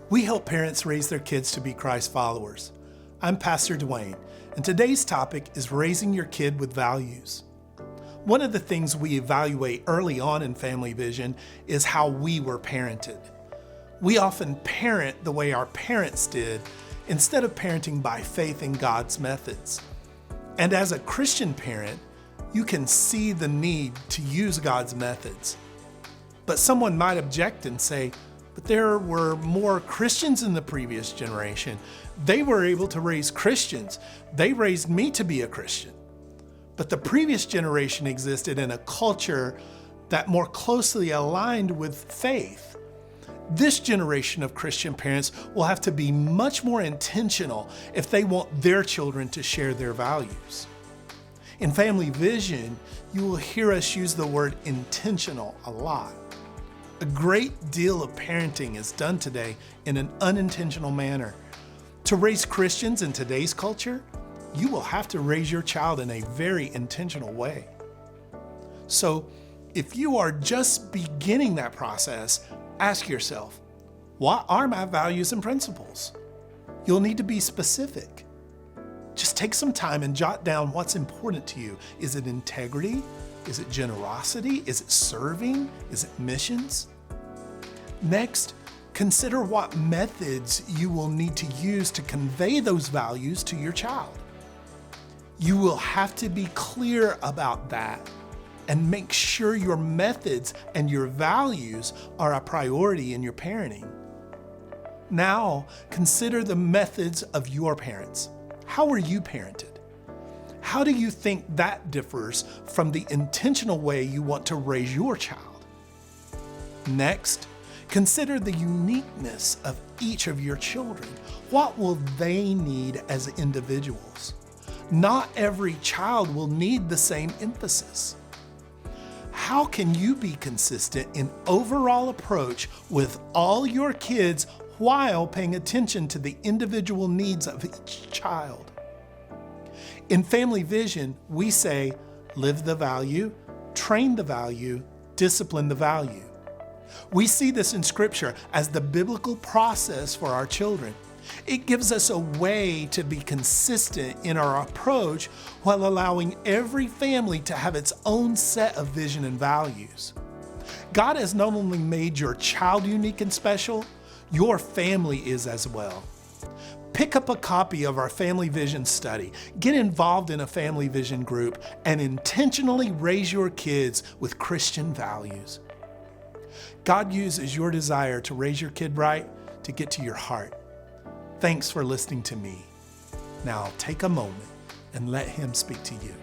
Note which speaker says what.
Speaker 1: We help parents raise their kids to be Christ followers. I'm Pastor Dwayne, and today's topic is raising your kid with values. One of the things we evaluate early on in Family Vision is how we were parented. We often parent the way our parents did instead of parenting by faith in God's methods. And as a Christian parent, you can see the need to use God's methods. But someone might object and say, but there were more Christians in the previous generation. They were able to raise Christians. They raised me to be a Christian. But the previous generation existed in a culture that more closely aligned with faith. This generation of Christian parents will have to be much more intentional if they want their children to share their values. In Family Vision, you will hear us use the word intentional a lot. A great deal of parenting is done today in an unintentional manner. To raise Christians in today's culture, you will have to raise your child in a very intentional way. So, if you are just beginning that process, ask yourself, what are my values and principles? You'll need to be specific. Just take some time and jot down what's important to you. Is it integrity? Is it generosity? Is it serving? Is it missions? Next, consider what methods you will need to use to convey those values to your child. You will have to be clear about that and make sure your methods and your values are a priority in your parenting. Now, consider the methods of your parents. How were you parented? How do you think that differs from the intentional way you want to raise your child? Next, consider the uniqueness of each of your children. What will they need as individuals? Not every child will need the same emphasis. How can you be consistent in overall approach with all your kids while paying attention to the individual needs of each child? In Family Vision, we say, live the value, train the value, discipline the value. We see this in Scripture as the biblical process for our children. It gives us a way to be consistent in our approach while allowing every family to have its own set of vision and values. God has not only made your child unique and special, your family is as well. Pick up a copy of our Family Vision study, get involved in a Family Vision group, and intentionally raise your kids with Christian values. God uses your desire to raise your kid right to get to your heart. Thanks for listening to me. Now take a moment and let Him speak to you.